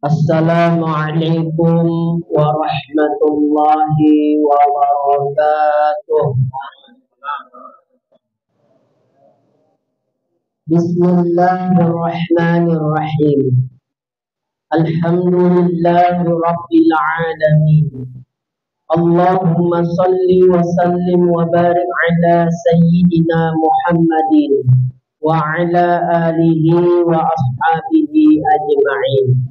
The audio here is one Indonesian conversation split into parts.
Assalamualaikum warahmatullahi wabarakatuh. Bismillahirrahmanirrahim. Alhamdulillahi rabbil alamin. Allahumma salli wa sallim wa barik ala sayyidina Muhammadin wa ala alihi wa ashabihi ajma'in.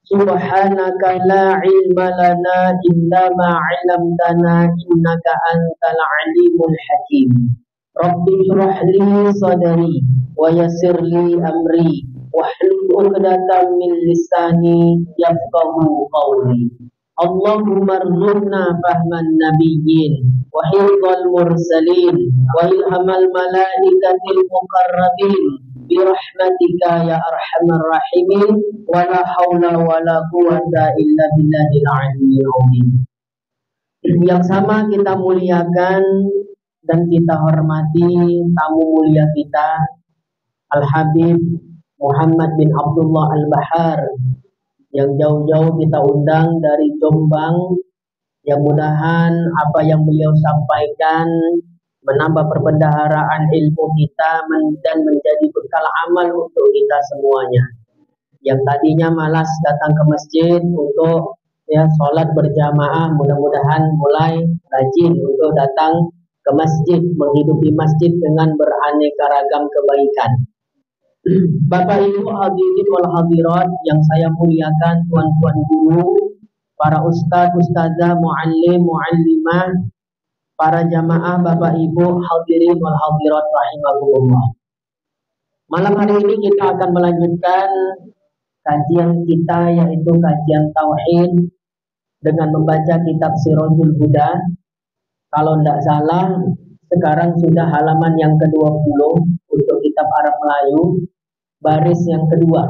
Subhanaka la ilma lana illa ma 'allamtana innaka antal alimul hakim. Rabbi shrah li sadri wa yassir li amri wahlul 'uqdatam min lisani yafqahu qawli. Allahumma rzuqna fahman nabiyyin wa hifdzal mursalin wa ilhamal malaikatil muqarrabin birahmatika ya arhamar rahimin wa la haula wa la quwwata illa billahil aliyyil azim. Yang sama kita muliakan dan kita hormati tamu mulia kita Al-Habib Muhammad bin Abdullah Al-Bahar yang jauh-jauh kita undang dari Jombang. Yang mudahan apa yang beliau sampaikan menambah perbendaharaan ilmu kita dan menjadi bekal amal untuk kita semuanya. Yang tadinya malas datang ke masjid untuk sholat berjamaah, mudah-mudahan mulai rajin untuk datang ke masjid, menghidupi masjid dengan beraneka ragam kebaikan. Bapak Ibu hadirin wal hadirat yang saya muliakan, tuan-tuan guru, para ustaz, ustazah, muallim, muallimah, para jamaah, Bapak Ibu hadirin wal hadirat rahimakumullah. Malam hari ini kita akan melanjutkan kajian kita, yaitu kajian tauhid dengan membaca kitab Sirajul Huda. Kalau tidak salah sekarang sudah halaman yang ke-20 untuk kitab Arab Melayu, baris yang kedua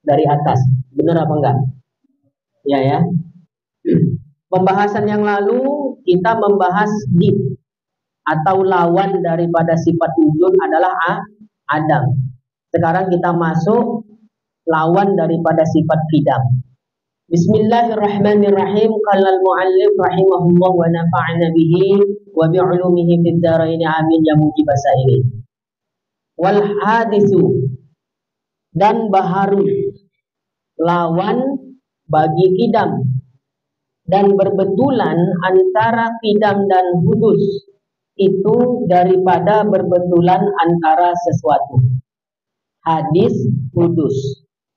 dari atas. Benar apa enggak? Ya. Pembahasan yang lalu kita membahas did atau lawan daripada sifat wujud adalah Adam. Sekarang kita masuk lawan daripada sifat qidam. Bismillahirrahmanirrahim. Qala al-muallif rahimahullah wa nafa'ana bihi wa bi'ulumihi fid dharain amin ya mujib saili. Wal hadisu, dan baharu, lawan bagi qidam, dan berbetulan antara qidam dan hudus itu daripada berbetulan antara sesuatu. Hadis hudus,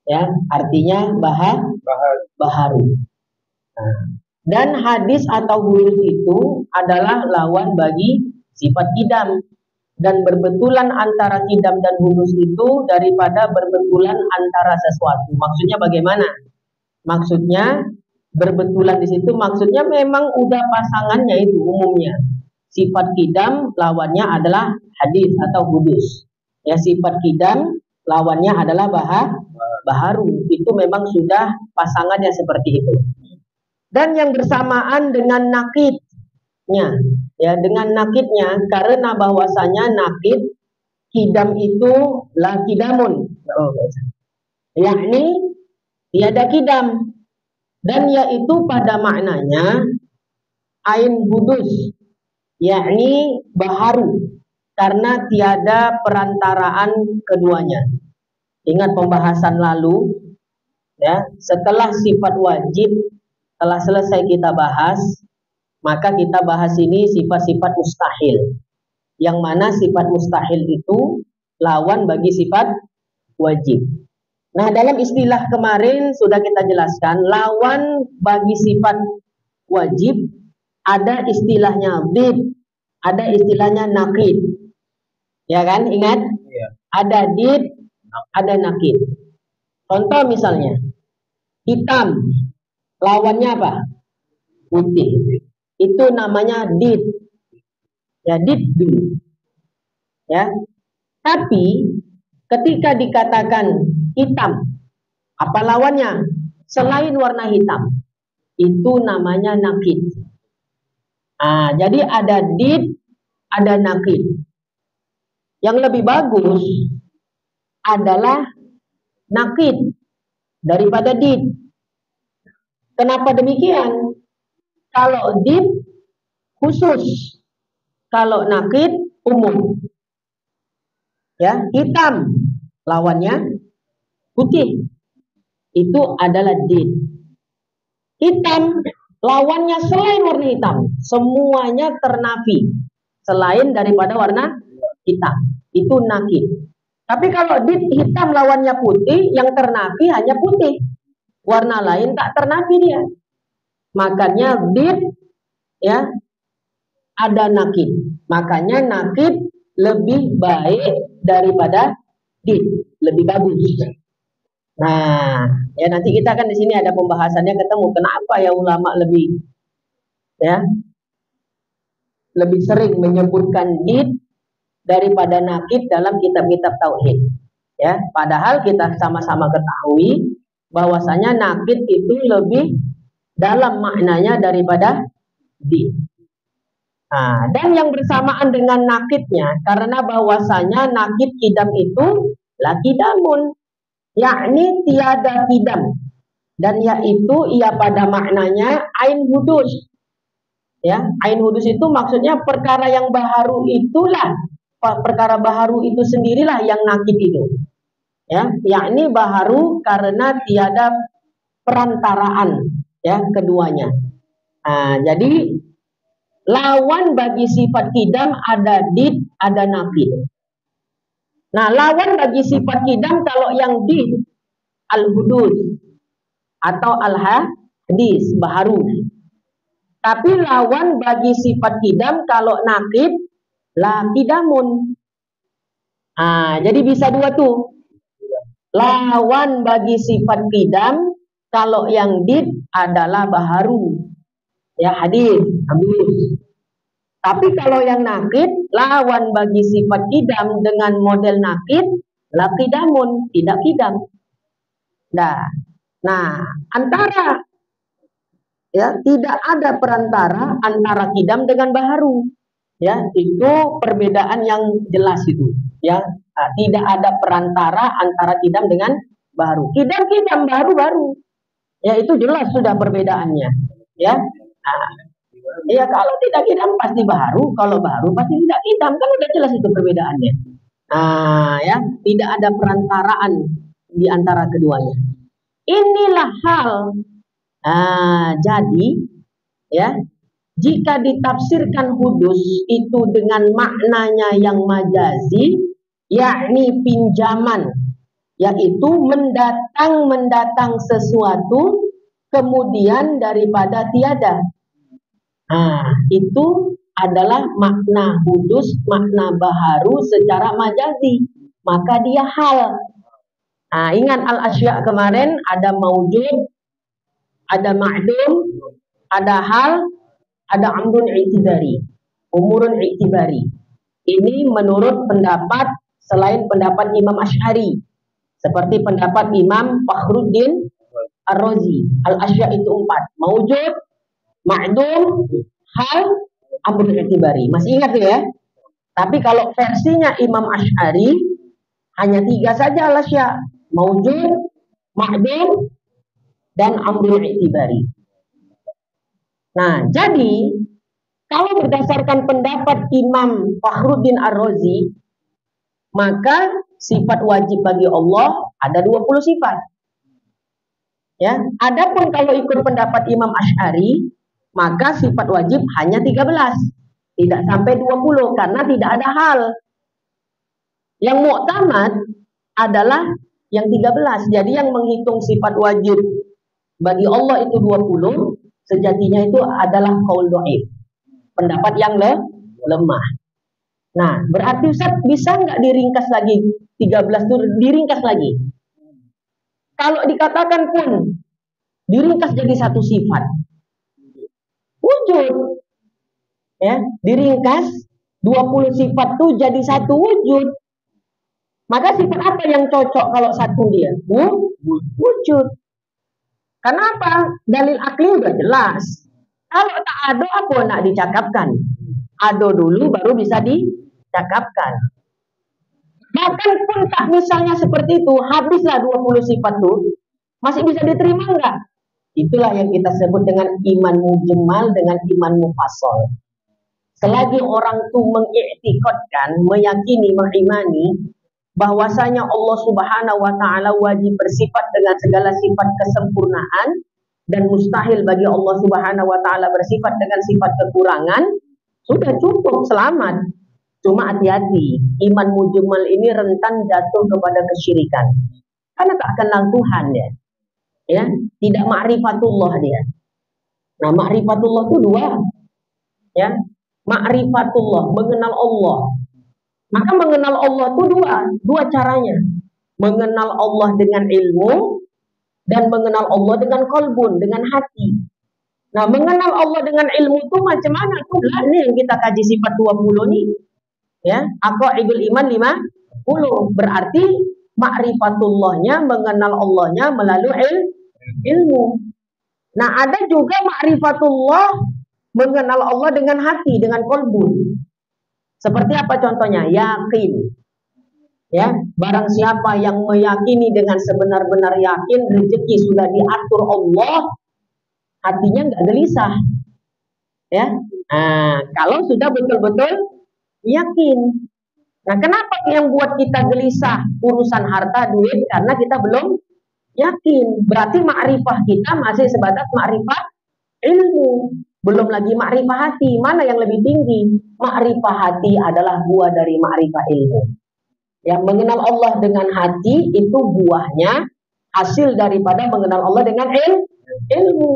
ya, artinya baharu. Dan hadis atau hudus itu adalah lawan bagi sifat qidam, dan berbetulan antara qidam dan hudus itu daripada berbetulan antara sesuatu. Maksudnya bagaimana? Maksudnya berbetulan di situ maksudnya memang udah pasangannya itu umumnya. Sifat qidam lawannya adalah hadis atau hudus. Ya, sifat qidam lawannya adalah baharu. Itu memang sudah pasangannya seperti itu. Dan yang bersamaan dengan nakidnya, ya, dengan nakidnya, karena bahwasanya nakid qidam itu la qidamun, yakni tiada qidam, dan yaitu pada maknanya ain hudus, yakni baharu, karena tiada perantaraan keduanya. Ingat pembahasan lalu, ya, setelah sifat wajib telah selesai kita bahas, maka kita bahas ini sifat-sifat mustahil, yang mana sifat mustahil itu lawan bagi sifat wajib. Nah, dalam istilah kemarin sudah kita jelaskan, lawan bagi sifat wajib ada istilahnya did, ada istilahnya nakid. Ya kan? Ingat? Ya. Ada did, ada nakid. Contoh misalnya, hitam, lawannya apa? Putih. Itu namanya did. Ya, diddu. Ya. Tapi ketika dikatakan hitam, apa lawannya? Selain warna hitam, itu namanya nakid. Jadi ada did, ada nakid. Yang lebih bagus adalah nakid daripada did. Kenapa demikian? Kalau did khusus, kalau nakid umum. Ya, hitam lawannya putih. Itu adalah did. Hitam lawannya selain warna hitam, semuanya ternafi selain daripada warna hitam. Itu nakid. Tapi kalau did hitam lawannya putih, yang ternafi hanya putih. Warna lain tak ternafi dia. Makanya did ya ada nakid. Makanya nakid lebih baik daripada did, lebih bagus. Nah, ya nanti kita kan di sini ada pembahasannya ketemu kenapa ya ulama lebih sering menyebutkan did daripada nakid dalam kitab-kitab tauhid. Ya, padahal kita sama-sama ketahui bahwasanya nakid itu lebih dalam maknanya daripada did. Nah, dan yang bersamaan dengan nakidnya, karena bahwasanya nakid kidam itu la kidamun, yakni tiada kidam, dan yaitu ia pada maknanya ain hudus. Ya, ain hudus itu maksudnya perkara yang baharu itulah, perkara baharu itu sendirilah yang nakid itu. Ya, yakni baharu karena tiada perantaraan ya keduanya. Nah, jadi lawan bagi sifat kidam ada did, ada nakid. Nah, lawan bagi sifat kidam kalau yang did al-hudus atau al-hadis, baharu. Tapi lawan bagi sifat kidam kalau nakid la kidamun. Jadi bisa dua tuh. Lawan bagi sifat kidam kalau yang did adalah baharu. Ya, hadis, habis. Tapi kalau yang nakid, lawan bagi sifat kidam dengan model nakid, la kidamun, tidak kidam. Nah, antara ya tidak ada perantara antara kidam dengan baharu. Ya, itu perbedaan yang jelas itu. Ya, tidak ada perantara antara kidam dengan baharu. Kidam, baharu. Ya, itu jelas sudah perbedaannya. Ya. Ya, kalau tidak kidam pasti baharu, kalau baharu pasti tidak kidam, kan udah jelas itu perbedaannya. Ya, tidak ada perantaraan di antara keduanya. Inilah hal. Jadi, ya, jika ditafsirkan hudus itu dengan maknanya yang majazi, yakni pinjaman, yaitu mendatang sesuatu kemudian daripada tiada. Itu adalah makna hudus, makna baharu secara majazi. Maka dia hal. Ingat al-asya' kemarin ada maujud, ada ma'dum, ada hal, ada amrun i'tibari, umurun i'tibari. Ini menurut pendapat selain pendapat Imam Asy'ari, seperti pendapat Imam Fakhruddin Ar-Razi. Al-asya' itu 4, maujud, ma'dum, hal, amrun i'tibari. Masih ingat ya? Tapi kalau versinya Imam Asy'ari hanya 3 saja al-asya', maujud, ma'dum, dan amrun i'tibari. Nah, jadi kalau berdasarkan pendapat Imam Fakhruddin Ar-Razi, maka sifat wajib bagi Allah ada 20 sifat. Ya, adapun kalau ikut pendapat Imam Asy'ari, maka sifat wajib hanya 13, tidak sampai 20 karena tidak ada hal. Yang mu'tamad adalah yang 13. Jadi yang menghitung sifat wajib bagi Allah itu 20, sejatinya itu adalah qaul dhaif, pendapat yang lemah. Nah, berarti Ustaz bisa nggak diringkas lagi 13 itu diringkas lagi? Kalau dikatakan pun diringkas jadi satu sifat wujud, ya, diringkas 20 sifat itu jadi satu wujud. Maka sifat apa yang cocok kalau satu dia? Wujud. Kenapa? Dalil akli udah jelas. Kalau tak ada apa nak dicakapkan? Ada dulu baru bisa dicakapkan. Bahkan pun tak misalnya seperti itu, habislah 20 sifat itu, masih bisa diterima enggak? Itulah yang kita sebut dengan iman mujmal dengan iman mufassal. Selagi orang itu mengiktikadkan, meyakini, mengimani bahwasanya Allah Subhanahu wa taala wajib bersifat dengan segala sifat kesempurnaan dan mustahil bagi Allah Subhanahu wa taala bersifat dengan sifat kekurangan, sudah cukup, selamat. Cuma hati-hati, iman mujmal ini rentan jatuh kepada kesyirikan. Karena tak kenal Tuhan dia. Ya, tidak ma'rifatullah dia. Nah, ma'rifatullah itu dua. Ya, ma'rifatullah, mengenal Allah. Maka mengenal Allah itu dua caranya. Mengenal Allah dengan ilmu dan mengenal Allah dengan qalbun, dengan hati. Nah, mengenal Allah dengan ilmu itu macam mana? Itulah ini yang kita kaji sifat 20 nih. Ya, aqaidul iman 50. Berarti ma'rifatullahnya, mengenal Allahnya melalui ilmu. Nah, ada juga ma'rifatullah mengenal Allah dengan hati, dengan qalbun. Seperti apa contohnya? Yakin. Ya, barang siapa yang meyakini dengan sebenar-benar yakin rezeki sudah diatur Allah, hatinya nggak gelisah. Ya. Nah, kalau sudah betul-betul yakin. Nah, kenapa yang buat kita gelisah urusan harta, duit? Karena kita belum yakin. Berarti ma'rifah kita masih sebatas ma'rifah ilmu. Belum lagi ma'rifah hati. Mana yang lebih tinggi? Ma'rifah hati adalah buah dari ma'rifah ilmu. Yang mengenal Allah dengan hati itu buahnya hasil daripada mengenal Allah dengan ilmu.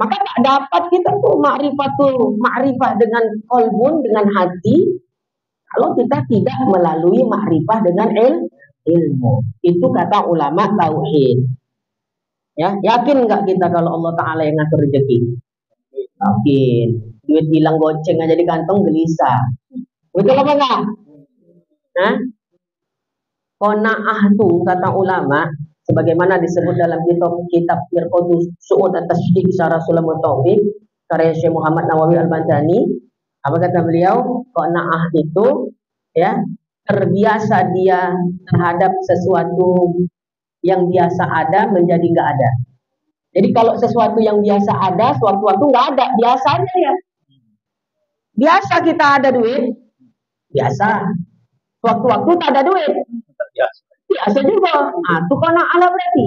Maka tak dapat kita tuh ma'rifah dengan qalbun, dengan hati, kalau kita tidak melalui ma'rifah dengan ilmu. Itu kata ulama tauhid. Ya, yakin nggak kita kalau Allah Ta'ala yang ngatur rezeki? Yakin. Duit hilang goceng aja di kantong gelisah. Betul apa enggak? Nah, qanaah tuh kata ulama, sebagaimana disebut dalam kitab Mirqatus Su'ud at-Tasydid Syarah Sulamut Taufik karya Syekh Muhammad Nawawi Al-Bantani. Apa kata beliau? Qanaah itu ya terbiasa dia terhadap sesuatu yang biasa ada menjadi enggak ada. Jadi kalau sesuatu yang biasa ada, suatu waktu nggak ada, biasa aja ya. Biasa kita ada duit, biasa. Suatu-waktu tak ada duit, biasa juga. Nah, itu karena Allah berarti.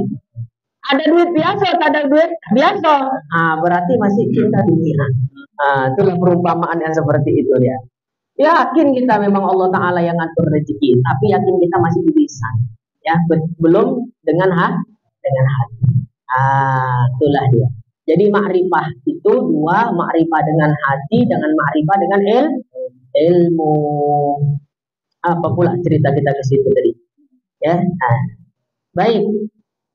Ada duit biasa, tak ada duit biasa. Nah, berarti masih cinta dunia. Nah, itulah perumpamaan yang seperti itu ya. Yakin kita memang Allah Ta'ala yang ngatur rezeki, tapi yakin kita masih bisa. Ya, belum dengan hati. Itulah dia. Jadi ma'rifah itu dua, ma'rifah dengan hati, dengan ma'rifah dengan ilmu. Apa pula cerita kita ke situ tadi? Ya. Nah, baik.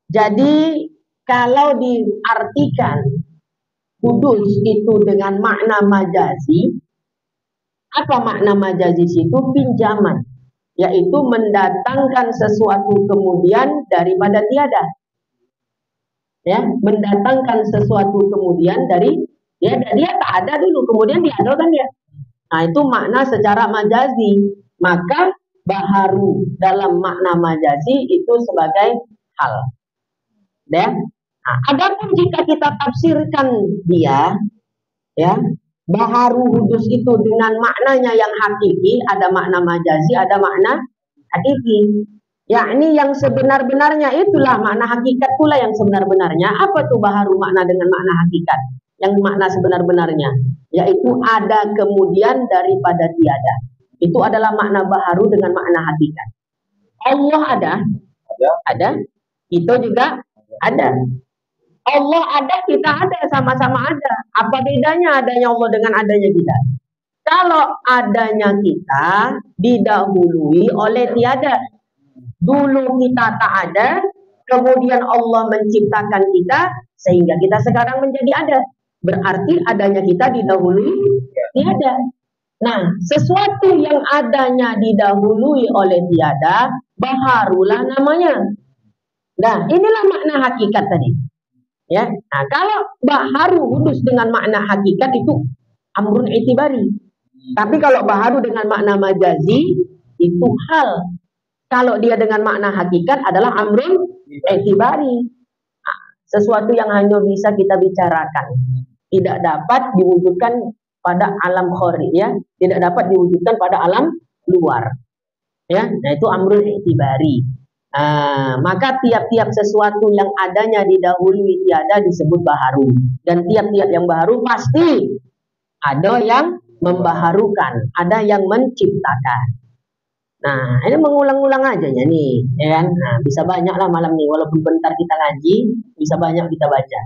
Jadi kalau diartikan kudus itu dengan makna majazi, apa makna majazi itu? Pinjaman, yaitu mendatangkan sesuatu kemudian daripada tiada. Ya, mendatangkan sesuatu kemudian dari dia tak ada dulu, kemudian diadakan dia. Nah, itu makna secara majazi. Maka baharu dalam makna majazi itu sebagai hal. Ya. Nah, adapun jika kita tafsirkan dia, ya, baharu hudus itu dengan maknanya yang hakiki, ada makna majazi, ada makna hakiki. Yakni yang sebenar-benarnya itulah makna hakikat pula yang sebenar-benarnya. Apa tuh baharu makna dengan makna hakikat? Yang makna sebenar-benarnya, yaitu ada kemudian daripada tiada. Itu adalah makna baharu dengan makna hakikat. Allah ada. Kita juga ada. Allah ada, kita ada, sama-sama ada. Apa bedanya adanya Allah dengan adanya kita? Kalau adanya kita didahului oleh tiada. Dulu kita tak ada, kemudian Allah menciptakan kita sehingga kita sekarang menjadi ada. Berarti adanya kita didahului tiada. Nah, sesuatu yang adanya didahului oleh tiada, baharulah namanya. Nah, inilah makna hakikat tadi. Ya. Nah, kalau baharu hudus dengan makna hakikat itu amrun itibari. Tapi kalau baharu dengan makna majazi itu hal. Kalau dia dengan makna hakikat adalah amrun itibari. Nah, sesuatu yang hanya bisa kita bicarakan, tidak dapat diwujudkan pada alam khori, ya, tidak dapat diwujudkan pada alam luar, ya. Nah, itu amrul i'tibari. Maka tiap-tiap sesuatu yang adanya didahului tiada disebut baharu, dan tiap-tiap yang baharu pasti ada yang membaharukan, ada yang menciptakan. Nah, ini mengulang-ulang aja ya nih, ya kan? Nah, bisa banyak lah malam nih, walaupun bentar kita ngaji, bisa banyak kita baca.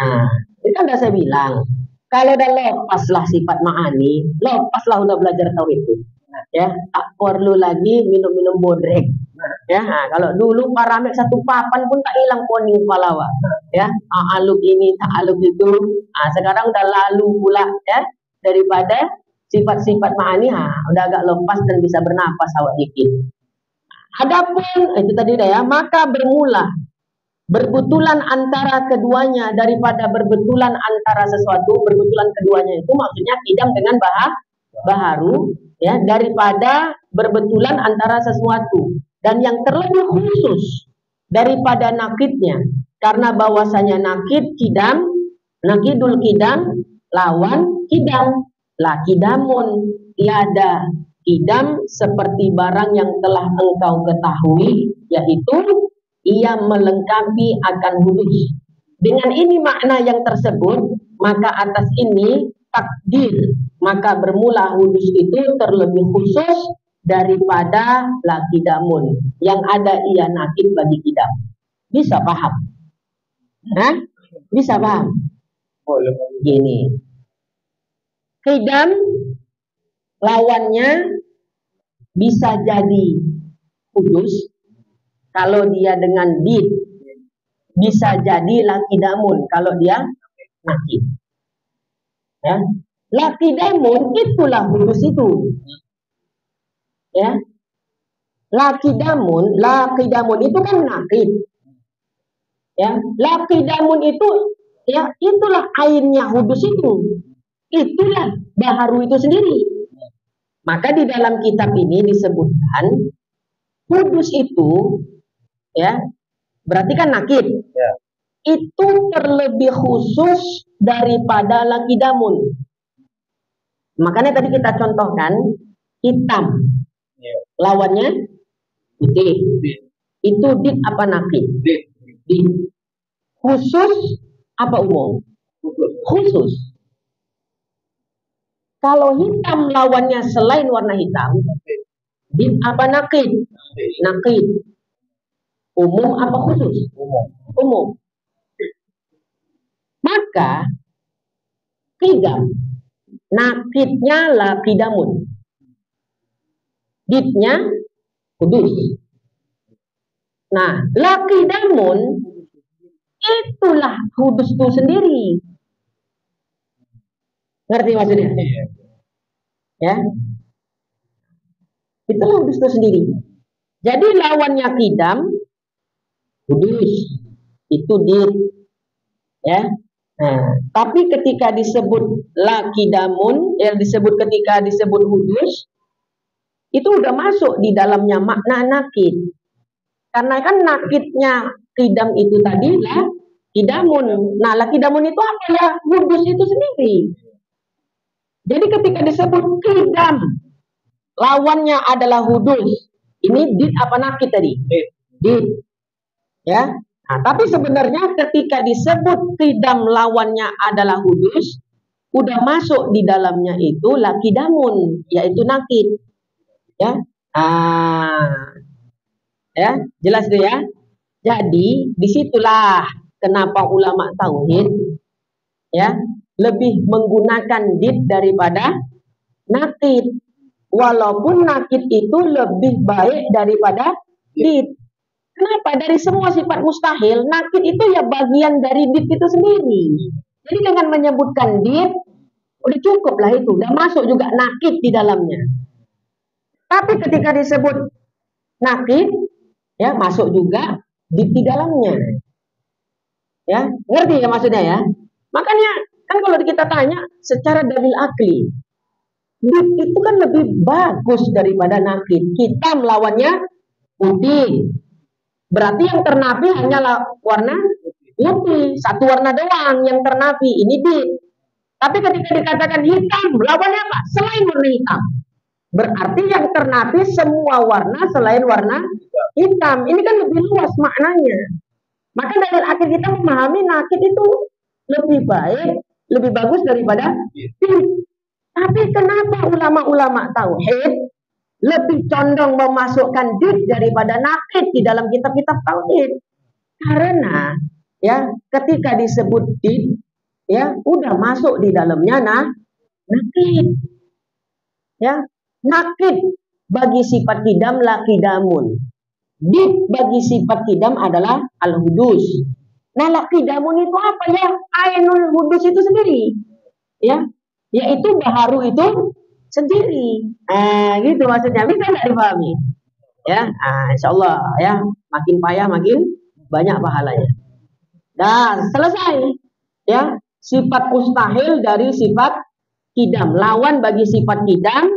Nah, itu kan udah saya bilang, kalau udah lepaslah sifat ma'ani, lepaslah udah belajar tauhid itu, ya, tak perlu lagi minum-minum bodrek, ya. Nah, kalau dulu paramek satu papan pun tak hilang poning palawa, ya, ta'aluk ini, ta'aluk itu. Nah, sekarang udah lalu pula, ya, daripada sifat-sifat ma'ani, udah agak lepas dan bisa bernapas awak dikit. Adapun itu tadi udah ya, maka bermula berbetulan antara keduanya, daripada berbetulan antara sesuatu, berbetulan keduanya itu maksudnya kidam dengan baharu, ya, daripada berbetulan antara sesuatu, dan yang terlebih khusus daripada nakidnya, karena bahwasanya nakid kidam, nakidul kidam lawan kidam. La kidamun, tiada kidam seperti barang yang telah engkau ketahui, yaitu ia melengkapi akan hudus. Dengan ini makna yang tersebut, maka atas ini takdir, maka bermula hudus itu terlebih khusus daripada la kidamun, yang ada ia nakid bagi kidam. Bisa paham? Hah? Bisa paham? Gini, kidam lawannya bisa jadi hudus kalau dia dengan did, bisa jadi lakidamun kalau dia nakid, ya. Lakidamun itulah hudus itu, ya. Lakidamun itu kan nakid, ya. Lakidamun itu, ya, itulah ainnya hudus itu. Itulah baharu itu sendiri. Maka di dalam kitab ini disebutkan hudus itu, ya, berarti kan nakid, ya, itu terlebih khusus daripada lakidamun. Makanya tadi kita contohkan hitam, ya, lawannya putih. Itu dit apa nakid? Dit. Khusus apa umum? Khusus. Kalau hitam lawannya selain warna hitam, dit apa nakid? Nakid. Umum apa khusus? Umum. Maka kidam, nakidnya lakidamun, ditnya kudus. Nah, lakidamun itulah kudus itu sendiri. Ngerti maksudnya? Ya, itulah kudus itu sendiri. Jadi lawannya kidam, kudus, itu dit, ya. Nah, tapi ketika disebut lakidamun, yang disebut ketika disebut kudus, itu udah masuk di dalamnya makna nakid. Karena kan nakidnya kidam itu tadi lah kidamun. Nah, lakidamun itu apa ya? Kudus itu sendiri. Jadi ketika disebut kidam, lawannya adalah hudus. Ini dit apa nakid tadi? Dit. Ya. Nah, tapi sebenarnya ketika disebut kidam lawannya adalah hudus, udah masuk di dalamnya itu lakidamun, yaitu nakid. Ya. Ya, jelas deh ya. Jadi disitulah kenapa ulama tauhid, ya, lebih menggunakan dit daripada nakid, walaupun nakid itu lebih baik daripada dit. Kenapa? Dari semua sifat mustahil, nakid itu ya bagian dari dit itu sendiri. Jadi dengan menyebutkan dit, udah cukup lah itu, udah masuk juga nakid di dalamnya. Tapi ketika disebut nakid, ya, masuk juga dit di dalamnya. Ya, ngerti ya maksudnya ya? Makanya kan kalau kita tanya secara dalil akli, dit itu kan lebih bagus daripada nakid. Hitam lawannya putih. Berarti yang ternafi hanyalah warna Lebih, satu warna doang yang ternafi, ini dit. Tapi ketika dikatakan hitam, lawannya apa? Selain warna hitam. Berarti yang ternafi semua warna selain warna hitam. Ini kan lebih luas maknanya. Maka dalil akil kita memahami nakid itu lebih baik, lebih bagus daripada dit. Tapi kenapa ulama-ulama tauhid lebih condong memasukkan dit daripada nakid di dalam kitab-kitab tauhid? Karena ya ketika disebut dit, ya udah masuk di dalamnya nakid. Ya, nakid bagi sifat kidam la kidamun. Dit bagi sifat kidam adalah al-hudus. Nah, la kidamun itu apa ya? Ainul hudus itu sendiri. Ya, yaitu baharu itu sendiri. Gitu maksudnya. Bisa nggak dipahami? Ya, insyaallah ya, makin payah makin banyak pahalanya. Dan selesai. Ya, sifat mustahil dari sifat kidam. Lawan bagi sifat kidam,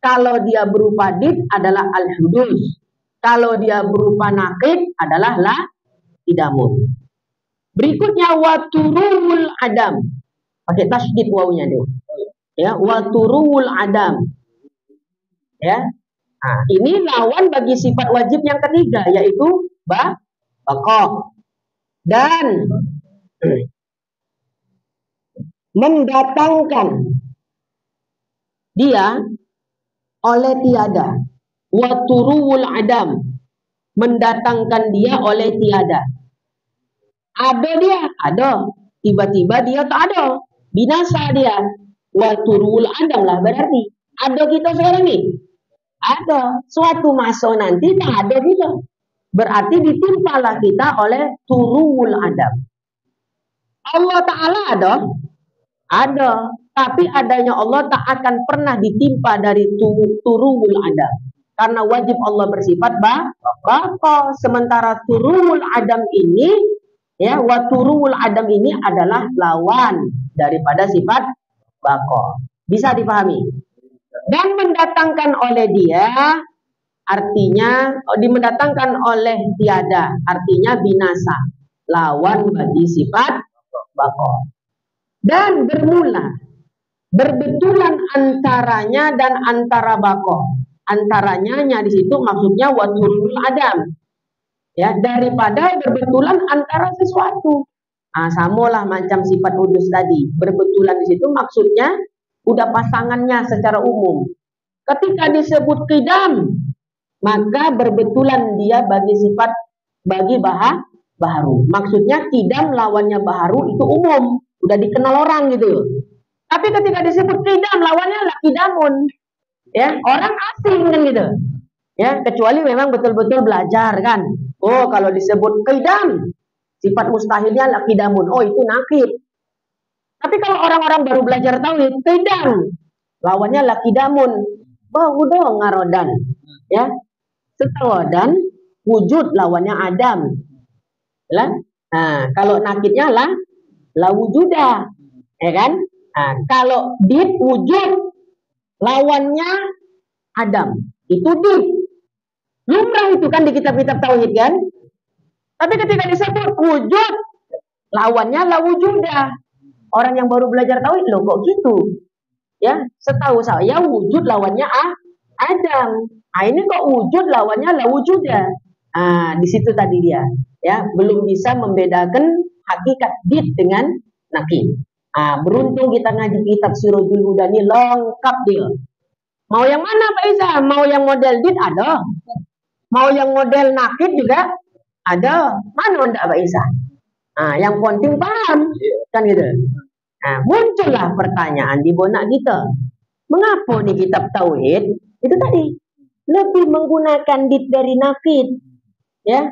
kalau dia berupa dit adalah al-hudus. Kalau dia berupa nakid adalah la kidamun. Berikutnya waturul adam. Pakai tasydid wawunya dulu. Ya, waturul adam. Ya. Nah, ini lawan bagi sifat wajib yang ketiga, yaitu baqa. Dan mendatangkan dia oleh tiada. Waturul adam, mendatangkan dia oleh tiada. Ada dia, ada. Tiba-tiba dia tak ada, binasa dia. Waturul adam lah berarti. Ada kita sekarang nih? Ada. Suatu masa nanti tak ada kita. Berarti ditimpalah kita oleh turul adam. Allah Ta'ala ada? Ada. Tapi adanya Allah tak akan pernah ditimpa dari turul adam. Karena wajib Allah bersifat baqa. Sementara turul adam ini, ya, wa turul adam ini adalah lawan daripada sifat baqa. Bisa dipahami? Dan mendatangkan oleh dia artinya mendatangkan oleh tiada, artinya binasa, lawan bagi sifat baqa. Dan berbetulan antaranya dan antara baqa. Antaranya di situ maksudnya waturul adam. Ya, daripada berbetulan antara sesuatu. Samalah macam sifat hudus tadi. Berbetulan di situ maksudnya udah pasangannya secara umum. Ketika disebut qidam, maka berbetulan dia bagi sifat bagi baharu. Maksudnya qidam lawannya baharu itu umum, udah dikenal orang gitu. Tapi ketika disebut qidam lawannya la qidamun. Ya, orang asing kan gitu. Ya, kecuali memang betul-betul belajar kan. Oh, kalau disebut qidam, sifat mustahilnya la qidamun. Oh, itu nakid. Tapi kalau orang-orang baru belajar tauhid, qidam lawannya la qidamun. Bau dong ngarodan. Ya. Setawadan wujud lawannya adam. Lah. Nah, kalau nakidnya la wujuda. Ya kan? Nah, kalau dit wujud lawannya adam. Itu dit. Lumrah itu kan di kitab-kitab tauhid kan? Tapi ketika disebut wujud, lawannya la wujuda. Orang yang baru belajar tauhid loh kok gitu? Ya, setahu saya wujud lawannya adam. Ini kok wujud lawannya la wujuda. Di situ tadi dia. Ya, belum bisa membedakan hakikat dit dengan nakid. Beruntung kita ngaji kitab Sirajul Huda ini lengkap dia. Mau yang mana Pak Isa? Mau yang model dit ada. Mau yang model nakid juga ada. Mana enggak Pak Isa? Yang penting paham. Kan gitu. Muncullah pertanyaan di benak kita. Mengapa nih kitab tauhid itu tadi lebih menggunakan dit dari nakid? Ya.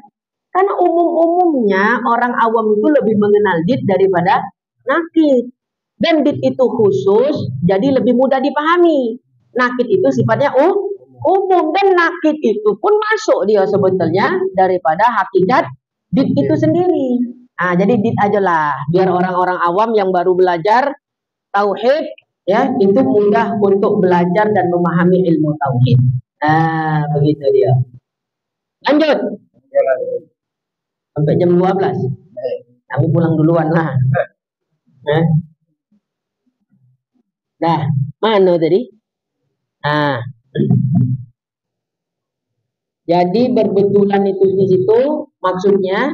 Karena umum-umumnya orang awam itu lebih mengenal dit daripada nakid. Dan dit itu khusus, jadi lebih mudah dipahami. Nakid itu sifatnya umum, dan nakid itu pun masuk dia sebetulnya daripada hakikat dit itu sendiri. Jadi dit aja lah, biar orang-orang awam yang baru belajar tauhid ya itu mudah untuk belajar dan memahami ilmu tauhid. Begitu dia. Lanjut. Sampai jam 12. Kami pulang duluan lah. Eh? Dah, mana tadi? Ah. Jadi berbetulan itu di situ maksudnya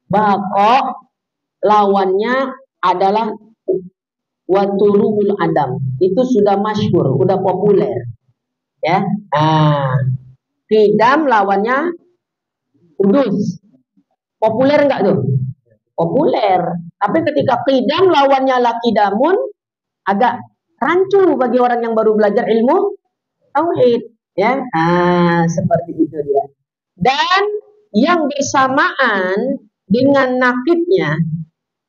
bako lawannya adalah waturul adam. Itu sudah masyhur, udah populer. Ya. Qidam lawannya udus. Populer enggak tuh? Populer. Tapi ketika qidam lawannya laqidamun agak rancu bagi orang yang baru belajar ilmu tauhid, ya. Seperti itu dia. Dan yang bersamaan dengan nakidnya,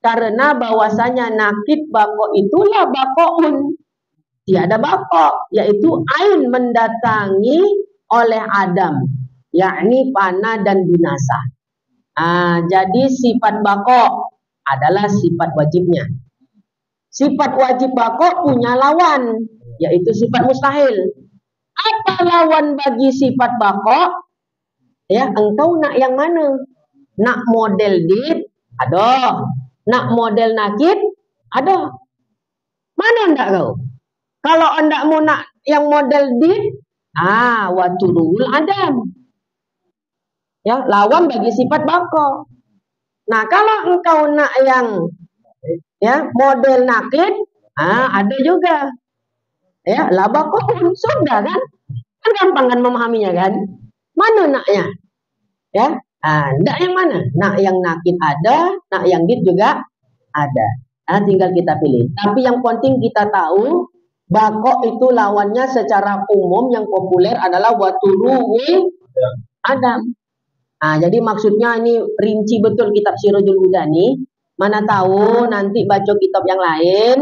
karena bahwasanya nakid bako itulah bakoun, tiada bako, yaitu ain mendatangi oleh Adam, yakni fana dan binasa. Jadi sifat bako adalah sifat wajibnya. Sifat wajib bako punya lawan, yaitu sifat mustahil. Apa lawan bagi sifat bako? Ya, engkau nak yang mana? Nak model did? Ada. Nak model nakid? Ada. Mana ndak kau? Kalau anda mau nak yang model did, waturul adam. Ya, lawan bagi sifat bako. Nah, kalau engkau nak yang ya model nakid, ada juga. Ya, labakun sudah kan? Kan gampang kan memahaminya kan? Mana naknya? Ya, nak yang mana? Nak yang nakid ada, nak yang did juga ada. Tinggal kita pilih. Tapi yang penting kita tahu bako itu lawannya secara umum yang populer adalah waturul adam. Jadi maksudnya ini rinci betul kitab Sirajul Huda nih. Mana tahu nanti baca kitab yang lain,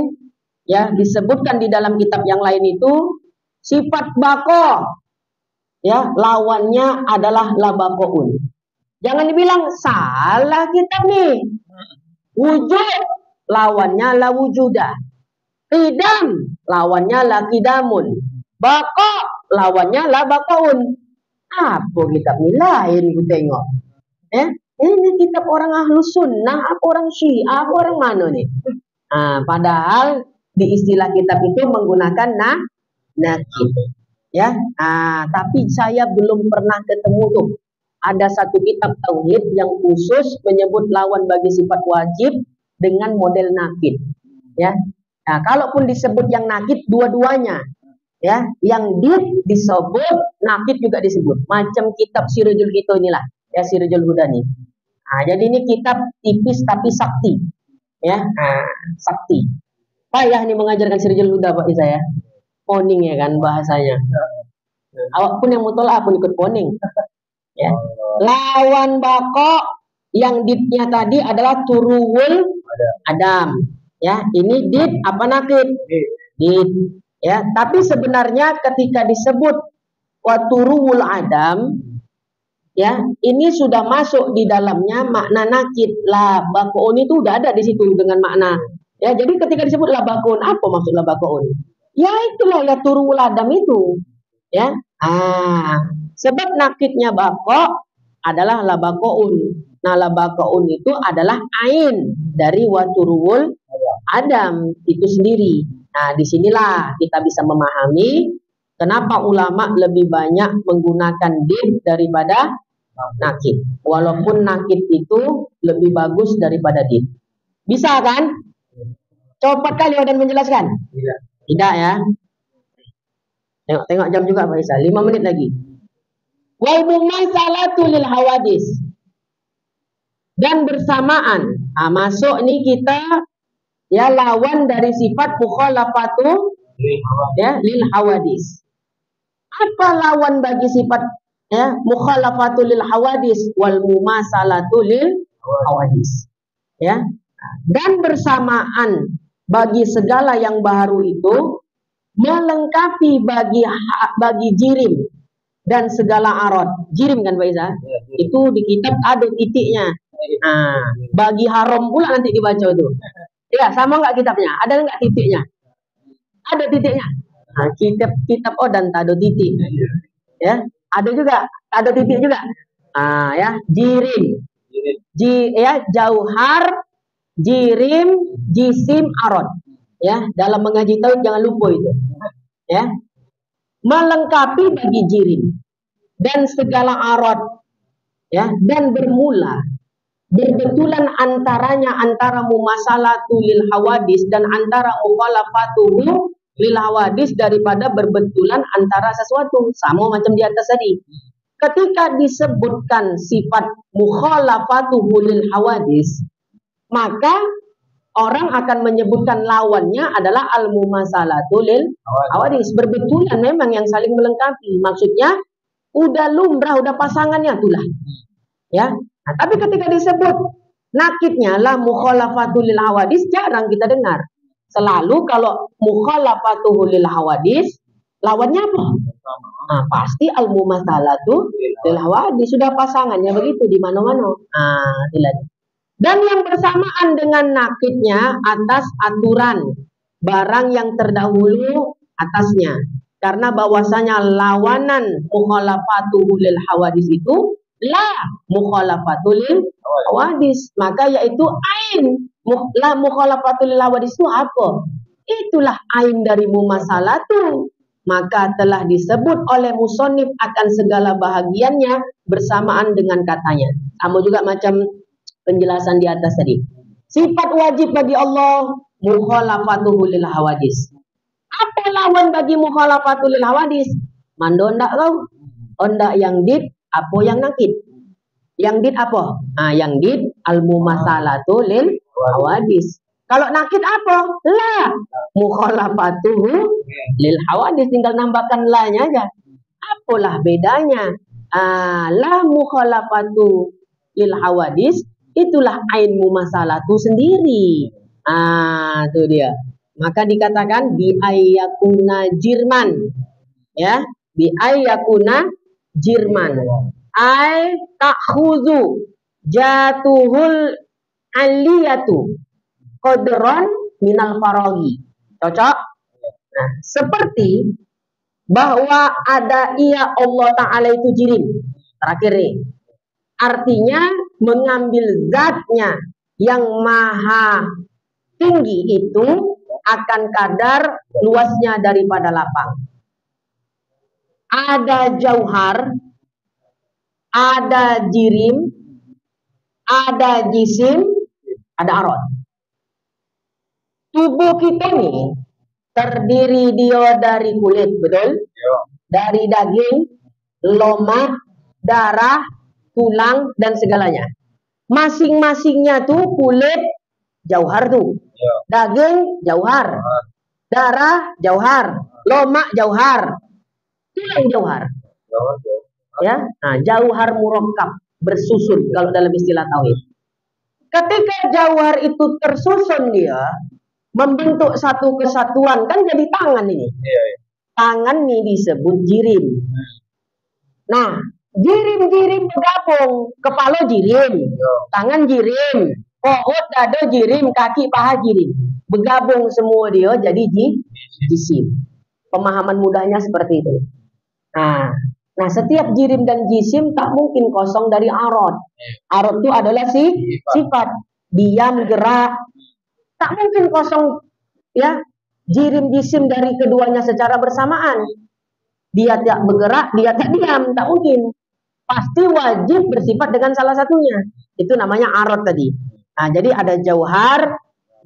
ya disebutkan di dalam kitab yang lain itu sifat bako, ya lawannya adalah labakoun. Jangan dibilang salah kitab nih. Wujud lawannya la wujuda. Qidam lawannya la qidamun. Bako lawannya la bakoun. Apa kitab ini lain ku tengok. Ini kitab orang Ahlus Sunnah, apa orang Syiah, apa orang mana nih? Padahal di istilah kitab itu menggunakan nakid. Ya, tapi saya belum pernah ketemu tuh. Ada satu kitab tauhid yang khusus menyebut lawan bagi sifat wajib dengan model nakid. Ya, kalaupun disebut yang nakid dua-duanya. Ya, yang did disebut, nakid juga disebut. Macam kitab Sirajul Hito inilah, ya Sirajul Huda nih. Jadi ini kitab tipis tapi sakti. Ya, sakti. Payah nih mengajarkan Sirajul Huda Pak Isa ya. Poning ya kan bahasanya. Awak pun yang mutolak pun ikut poning. Ya. Lawan bako yang didnya tadi adalah turuwul adam. Ya, ini did apa nakid? Did. Ya, tapi sebenarnya ketika disebut waturuwul adam, ya, ini sudah masuk di dalamnya makna nakid. Labakoun itu udah ada di situ dengan makna. Ya, jadi ketika disebut labakoun, apa maksud labakoun? Ya, itulah ya turuwul adam itu. Ya. Sebab nakidnya bako adalah labakoun. Nah, labakoun itu adalah ain dari waturuwul adam itu sendiri. Nah, disinilah kita bisa memahami kenapa ulama lebih banyak menggunakan did daripada nakid. Walaupun nakid itu lebih bagus daripada did. Bisa kan? Cepat kali dan menjelaskan? Tidak ya? Tengok jam juga Pak Isa. 5 menit lagi. Wal mumasalatu lil hawadis. Dan bersamaan. Masuk nih kita ya lawan dari sifat mukhalafatu ya lil hawadis. Apa lawan bagi sifat ya mukhalafatu lil hawadis wal mumasalatu lil hawadis? Ya. Dan bersamaan bagi segala yang baru itu melengkapi bagi jirim dan segala arad. Jirim kan Pak Isa? Itu di kitab ada titiknya. Bagi haram pula nanti dibaca itu. Ya, sama enggak kitabnya? Ada enggak titiknya? Ada titiknya. Kitab dan tak ada titik. Ya, ada juga, ada titik juga. Ya, jirim. Ya, jauhar jirim, jisim, arad. Ya, dalam mengaji tauhid jangan lupa itu. Ya. Melengkapi bagi jirim dan segala arad, ya, dan bermula berbetulan antara mumasalatu lil hawadis dan antara mukhalafatuhu lil hawadis daripada berbetulan antara sesuatu, sama macam di atas tadi. Ketika disebutkan sifat mukhalafatuhu lil hawadis, maka orang akan menyebutkan lawannya adalah al-mumasalatu lil hawadis. Berbetulan memang yang saling melengkapi. Maksudnya udah lumrah, udah pasangannya itulah. Ya. Nah, tapi ketika disebut nakidnya lah mukhalafatul lil hawadis, jarang kita dengar. Selalu kalau mukhalafatul lil hawadis, lawannya apa? Nah, pasti al-mumasalatu lil hawadis, sudah pasangannya begitu di mana-mana. Nah, itulah. Dan yang bersamaan dengan nakidnya atas aturan barang yang terdahulu atasnya. Karena bahwasanya lawanan mukhalafatul lil hawadis itu la mukhalafatul lil hawadis, maka yaitu ain. La mukhalafatul lil hawadis itu apa? Itulah ain dari mumasalatu. Maka telah disebut oleh musonif akan segala bahagiannya bersamaan dengan katanya. Sama juga macam penjelasan di atas tadi. Sifat wajib bagi Allah mukhalafatuhu lil hawadis. Apa lawan bagi mukhalafatul lil hawadis? Mando ndak kau? Onda yang dit, apa yang nakid? Yang dit apa? Ah, yang dit al mumasalatu lil hawadis. Kalau nakid apa? La mukhalafatuhu lil hawadis, tinggal nambahkan la-nya aja. Apalah bedanya? La mukhalafatu lil hawadis, itulah ain mumasalatu sendiri. Itu dia. Maka dikatakan bi ayyakuna jirman. Ya, bi ayyakuna jirman. Ay takhuzu jatuhul aliyatu qadran minal faraghi. Cocok? Nah, seperti bahwa ada ia Allah Ta'ala itu jirim. Terakhir nih. Artinya mengambil zatnya yang maha tinggi itu akan kadar luasnya daripada lapang. Ada jauhar, ada jirim, ada jisim, ada arad. Tubuh kita nih terdiri dia dari kulit, betul? Dari daging, lemak, darah, tulang, dan segalanya. Masing-masingnya tuh kulit jauhar tuh. Daging jauhar, darah jauhar, lemak jauhar, tulang jauhar. Ya, nah, jauhar murakkab, bersusun kalau dalam istilah tauhid. Ketika jauhar itu tersusun dia membentuk satu kesatuan, kan jadi tangan ini. Tangan ini disebut jirim. Nah, jirim-jirim bergabung, kepala jirim, tangan jirim, perut, dada jirim, kaki, paha jirim, bergabung semua dia jadi jisim. Pemahaman mudahnya seperti itu. Nah, setiap jirim dan jisim tak mungkin kosong dari arad. Arad itu adalah sifat diam, gerak, tak mungkin kosong, ya. Jirim jisim dari keduanya secara bersamaan. Dia tidak bergerak, dia tak diam, tak mungkin. Pasti wajib bersifat dengan salah satunya. Itu namanya arad tadi. Nah, jadi ada jauhar,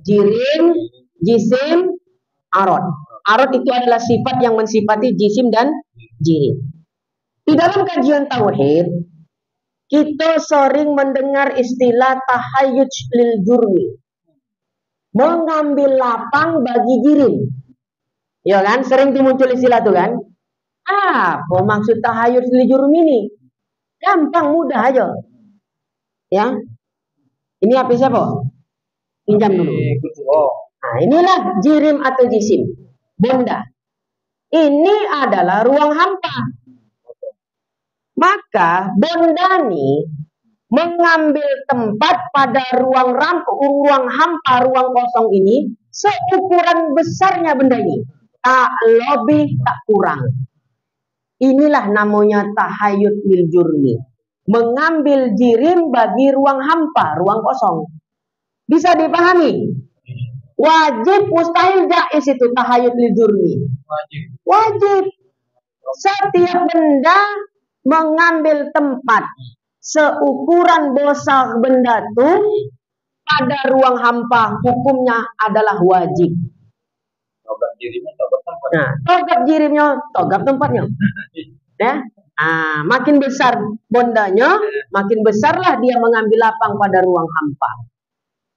jirim, jisim, arad. Arad itu adalah sifat yang mensifati jisim dan jirim. Di dalam kajian tauhid, kita sering mendengar istilah tahayyuj lil jurmi. Mengambil lapang bagi jirim. Ya kan? Sering muncul istilah itu kan? Apa maksud tahayyuj lil jurmi ini? Gampang, mudah aja. Ya. Ini apa siapa? Pinjam dulu. Nah, inilah jirim atau jisim. Benda. Ini adalah ruang hampa. Maka benda ini mengambil tempat pada ruang hampa, ruang kosong ini seukuran besarnya benda ini. Tak lebih, tak kurang. Inilah namanya tahayyud lil jurmi. Mengambil jirim bagi ruang hampa, ruang kosong. Bisa dipahami? Wajib, mustahil, jaiz itu tahayul lil jurmi. Wajib. Setiap benda mengambil tempat seukuran dosa benda itu pada ruang hampa, hukumnya adalah wajib. Togap jirimnya, togap tempat. Nah, togap jirimnya, togap tempatnya. Ya, makin besar bondanya, makin besarlah dia mengambil lapang pada ruang hampa.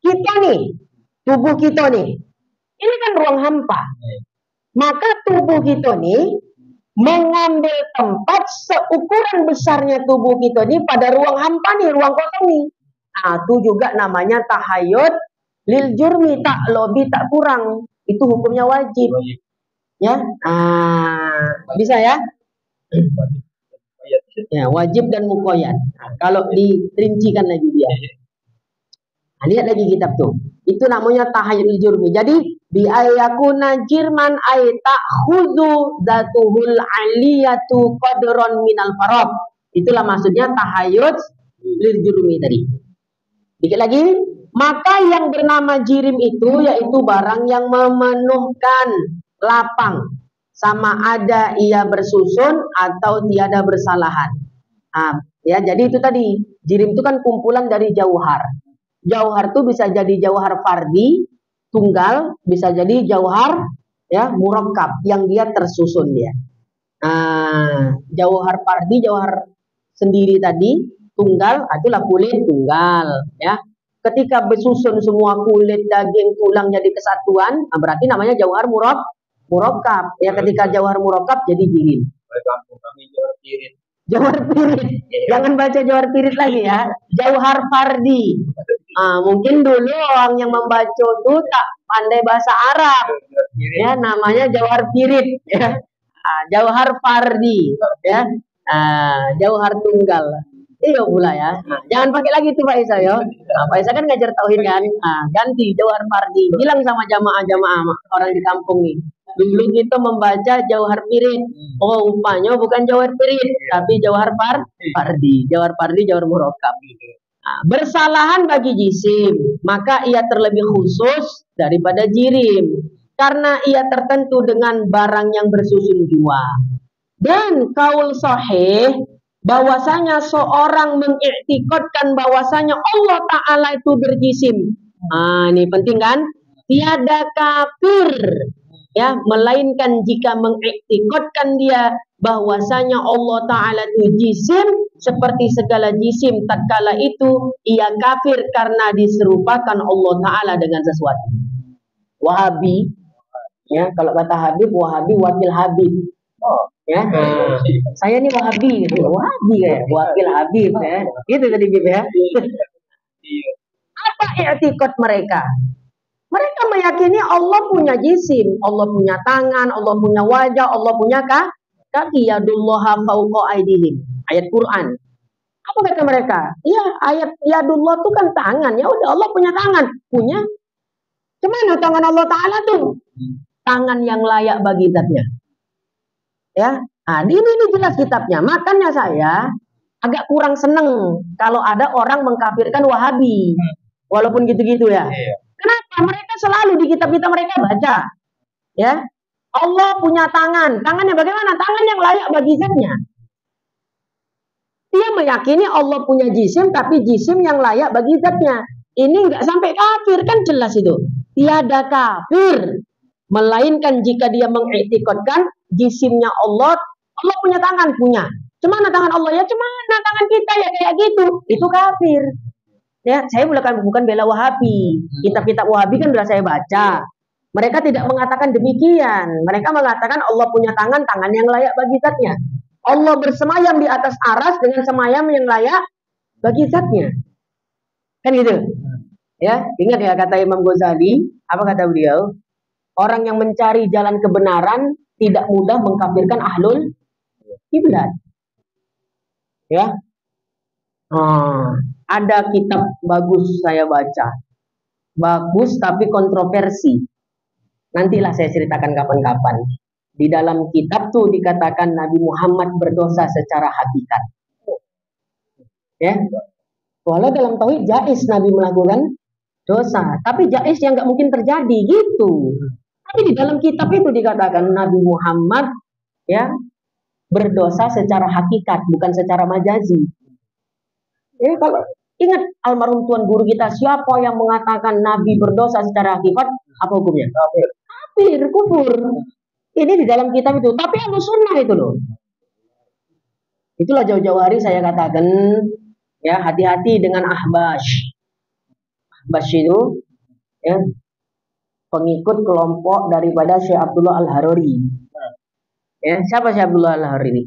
Kita nih, tubuh kita nih, ini kan ruang hampa. Maka tubuh kita nih mengambil tempat seukuran besarnya tubuh kita nih pada ruang hampa nih, ruang kosong nih. Nah, itu juga namanya tahayud lil jurmi, tak lebih tak kurang. Itu hukumnya wajib. Ya, bisa ya? Ya, wajib dan muqayyad. Nah, kalau dirincikan lagi dia. Nah, lihat lagi kitab tuh. Itu namanya tahayul jurmi. Jadi bi ayakuna jirman ay ta'khudhu dzatuhul aliyatu qadron minal farad. Itulah maksudnya tahayul lil jurmi tadi. Dikit lagi, maka yang bernama jirim itu yaitu barang yang memenuhkan lapang, sama ada ia bersusun atau tiada bersalahan. Ya, jadi itu tadi, jirim itu kan kumpulan dari jauhar. Jauhar itu bisa jadi jauhar fardi, tunggal, bisa jadi jauhar ya murakkab yang dia tersusun dia. Jauhar fardi, jauhar sendiri tadi, tunggal, itulah kulit tunggal ya. Ketika bersusun semua kulit, daging, tulang jadi kesatuan, berarti namanya jauhar murakkab. Ya, ketika jauhar murakkab jadi jirim. Jauhar pirit. Jangan baca jauhar pirit lagi ya. Jauhar fardi. Mungkin dulu orang yang membaca itu tak pandai bahasa Arab. Ya, namanya jauhar pirit ya. Jauhar fardi ya. Jauhar tunggal. Iya pula ya. Jangan pakai lagi tuh Pak Isa ya. Pak Isa kan ngajar tauhid kan. Ganti jauhar fardi. Bilang sama jamaah-jamaah orang di kampung nih. Dulu kita membaca jauhar pirit. Oh, rupanya bukan jauhar pirit, tapi jauhar fardi. Jauhar fardi, jauhar murakkab. Bersalahan bagi jisim, maka ia terlebih khusus daripada jirim. Karena ia tertentu dengan barang yang bersusun jua. Dan kaul sahih, bahwasanya seorang mengiktikadkan bahwasanya Allah Ta'ala itu berjisim. Ini penting kan? Tiada kafir. Ya, melainkan jika mengiktikadkan dia bahwasanya Allah Ta'ala itu jisim seperti segala jisim, tatkala itu ia kafir karena diserupakan Allah Ta'ala dengan sesuatu. Wahabi, ya, kalau kata Habib, Wahabi wakil Habib. Ya, saya ini Wahabi, Wahabi ya, wakil Habib ya, gitu tadi Bib ya. Apa i'tikad mereka? Mereka meyakini Allah punya jisim, Allah punya tangan, Allah punya wajah, Allah punya kaki. Yadullaha fawqa aydihim. Ayat Quran. Apa kata mereka? Ya, ayat yadullah itu kan tangan. Ya udah, Allah punya tangan. Punya. Gimana tangan Allah Ta'ala tuh? Tangan yang layak bagi zatnya. Ya, ini jelas kitabnya. Makanya saya agak kurang seneng kalau ada orang mengkafirkan Wahabi. Walaupun gitu-gitu ya. Kenapa? Mereka selalu di kitab-kitab mereka baca. Ya, Allah punya tangan. Tangannya bagaimana? Tangan yang layak bagi zatnya. Dia meyakini Allah punya jisim, tapi jisim yang layak bagi zatnya. Ini nggak sampai kafir, kan jelas itu. Tiada kafir. Melainkan jika dia mengiktikadkan jisimnya Allah punya tangan, punya. Cemana tangan Allah? Ya cemana tangan kita ya kayak gitu. Itu kafir. Ya, saya bukan bela Wahabi. Kitab-kitab Wahabi kan sudah saya baca. Mereka tidak mengatakan demikian. Mereka mengatakan Allah punya tangan yang layak bagi zatnya. Allah bersemayam di atas aras dengan semayam yang layak bagi zatnya. Kan gitu. Ya, ingat ya kata Imam Ghazali, apa kata beliau? Orang yang mencari jalan kebenaran tidak mudah mengkafirkan ahlul kiblat. Ya. Ada kitab bagus saya baca. Bagus tapi kontroversi. Nantilah saya ceritakan kapan-kapan. Di dalam kitab tuh dikatakan Nabi Muhammad berdosa secara hakikat. Ya. Walau dalam tauhid jaiz Nabi melakukan dosa. Tapi jaiz yang nggak mungkin terjadi gitu. Tapi di dalam kitab itu dikatakan Nabi Muhammad ya berdosa secara hakikat, bukan secara majazi. Jadi kalau ingat almarhum tuan guru kita, siapa yang mengatakan Nabi berdosa secara hakikat, apa hukumnya? Kafir, kufur. Ini di dalam kitab itu. Tapi Ahlus Sunnah itu loh. Itulah jauh-jauh hari saya katakan, ya hati-hati dengan ahbash. Ahbash itu, ya pengikut kelompok daripada Syekh Abdullah Al-Haruri. Ya, siapa Syekh Abdullah Al-Haruri?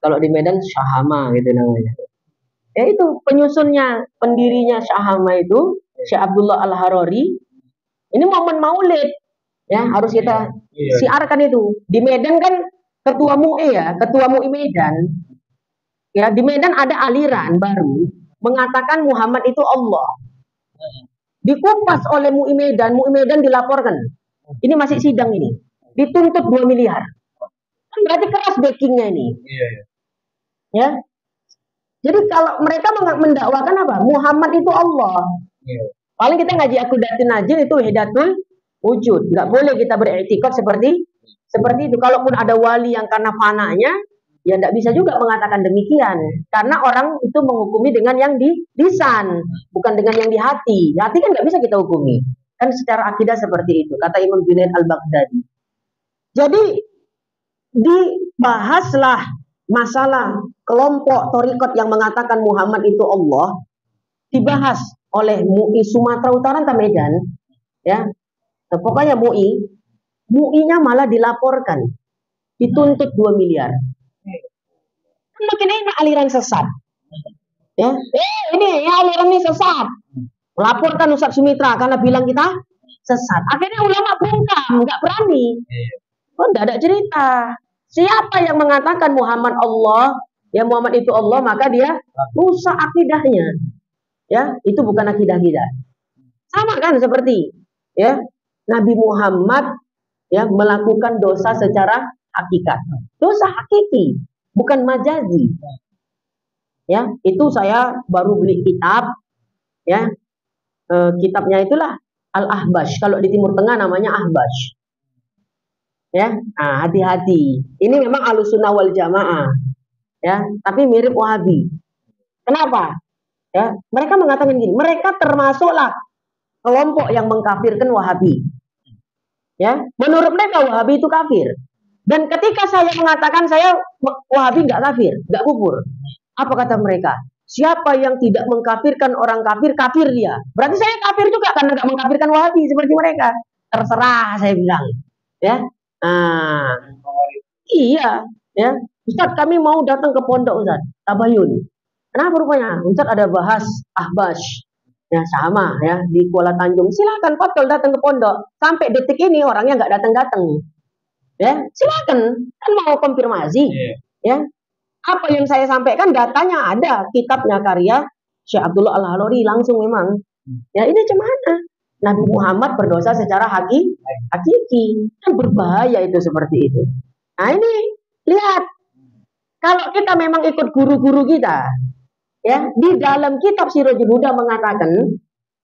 Kalau di Medan Syahama gitu namanya. Ya itu penyusunnya, pendirinya Syahama itu Syekh Abdullah Al-Haruri. Ini momen Maulid, ya harus kita siarkan itu. Di Medan kan ketua MUI ya, ketua MUI Medan. Ya di Medan ada aliran baru mengatakan Muhammad itu Allah. Dikumpas oleh MUI Medan dilaporkan. Ini masih sidang ini. Dituntut 2 miliar. Kan berarti keras backingnya ini. Ya. Jadi kalau mereka mendakwakan apa? Muhammad itu Allah. Paling kita ngaji Aqidatul Najil itu hidatul wujud. Nggak boleh kita beriktikad seperti itu. Kalaupun ada wali yang karena fananya, ya nggak bisa juga mengatakan demikian. Karena orang itu menghukumi dengan yang di lisan, bukan dengan yang di hati. Di hati kan nggak bisa kita hukumi. Kan secara akidah seperti itu, kata Imam Junaid Al-Baghdadi. Jadi dibahaslah masalah kelompok thariqat yang mengatakan Muhammad itu Allah, dibahas oleh MUI Sumatera Utara atau Medan, ya. Pokoknya MUI-nya malah dilaporkan, dituntut 2 miliar. Makin ini aliran sesat. Ya. Ini aliran ini sesat. Melaporkan Ustaz Sumitra karena bilang kita sesat. Akhirnya ulama bungkam, nggak berani. Oh, nggak ada cerita. Siapa yang mengatakan Muhammad Allah, ya Muhammad itu Allah, maka dia rusak akidahnya. Ya, itu bukan akidah kita. Sama kan seperti ya Nabi Muhammad ya melakukan dosa secara hakikat. Dosa hakiki, bukan majazi. Ya, itu saya baru beli kitab ya. Kitabnya itulah Al-Ahbash. Kalau di Timur Tengah namanya Ahbash. Ya, nah, hati-hati. Ini memang Ahlussunnah wal Jamaah. Ya, tapi mirip Wahabi. Kenapa? Ya, mereka mengatakan gini, mereka termasuklah kelompok yang mengkafirkan Wahabi. Ya, menurut mereka Wahabi itu kafir. Dan ketika saya mengatakan saya Wahabi nggak kafir, nggak kufur, apa kata mereka? Siapa yang tidak mengkafirkan orang kafir, kafir dia. Berarti saya kafir juga karena nggak mengkafirkan Wahabi seperti mereka. Terserah saya bilang. Ya, iya, ya. Ustaz, kami mau datang ke pondok Ustaz, Tabayun. Kenapa rupanya? Ustaz ada bahas Ahbash. Ya sama ya di Kuala Tanjung. Silakan Fatol datang ke pondok. Sampai detik ini orangnya nggak datang-datang. Ya, silakan. Kan mau konfirmasi. Ya. Apa yang saya sampaikan datanya ada, kitabnya karya Syekh Abdullah Al-Haruri langsung memang. Ya, ini gimana? Nabi Muhammad berdosa secara hakiki. Kan berbahaya itu seperti itu. Nah, ini lihat. Kalau kita memang ikut guru-guru kita, ya, di dalam kitab Sirajul Huda mengatakan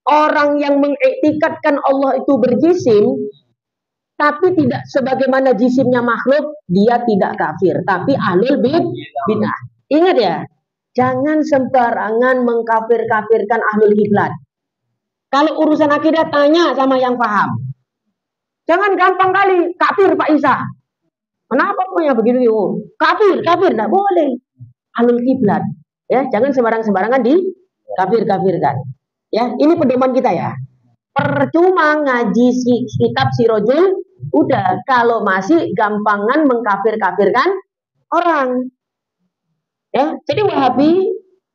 orang yang mengiktikadkan Allah itu berjisim tapi tidak sebagaimana jisimnya makhluk, dia tidak kafir, tapi ahlul bidah. Ingat ya, jangan sembarangan mengkafir-kafirkan ahlul kiblat. Kalau urusan akidah tanya sama yang paham. Jangan gampang kali kafir Pak Isa. Kenapa punya begitu? Kafir, enggak boleh. Ahlul kiblat. Ya, jangan sembarang-sembarangan di kafir-kafirkan. Ya, ini pedoman kita ya. Percuma ngaji kitab Sirajul Huda kalau masih gampangan mengkafir-kafirkan orang. Ya, jadi Wahabi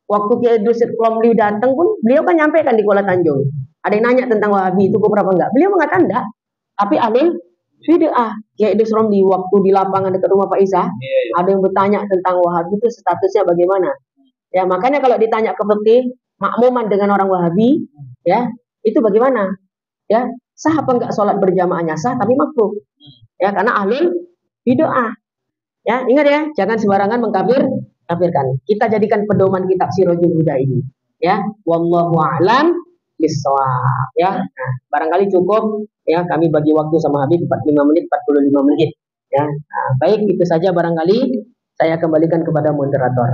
waktu Kiai Idrus Romli datang pun beliau kan nyampaikan di Kuala Tanjung. Ada yang nanya tentang Wahabi itu kufur apa enggak? Beliau mengatakan enggak. Tapi ahlul bid'ah. Kiai Idrus Romli waktu di lapangan dekat rumah Pak Isa, ada yang bertanya tentang Wahabi itu statusnya bagaimana? Ya, makanya kalau ditanya ke fikih, makmuman dengan orang Wahabi, ya, itu bagaimana? Ya, sah apa enggak sholat berjamaahnya? Sah, tapi makruh. Ya, karena ahlul bid'ah. Ya, ingat ya, jangan sembarangan mengkafirkan. Kita jadikan pedoman kitab Sirajul Huda ini. Ya, wallahu a'lam bisawab ya. Nah, barangkali cukup ya, kami bagi waktu sama Habib 45 menit 45 menit ya. Nah, baik itu saja barangkali saya kembalikan kepada moderator.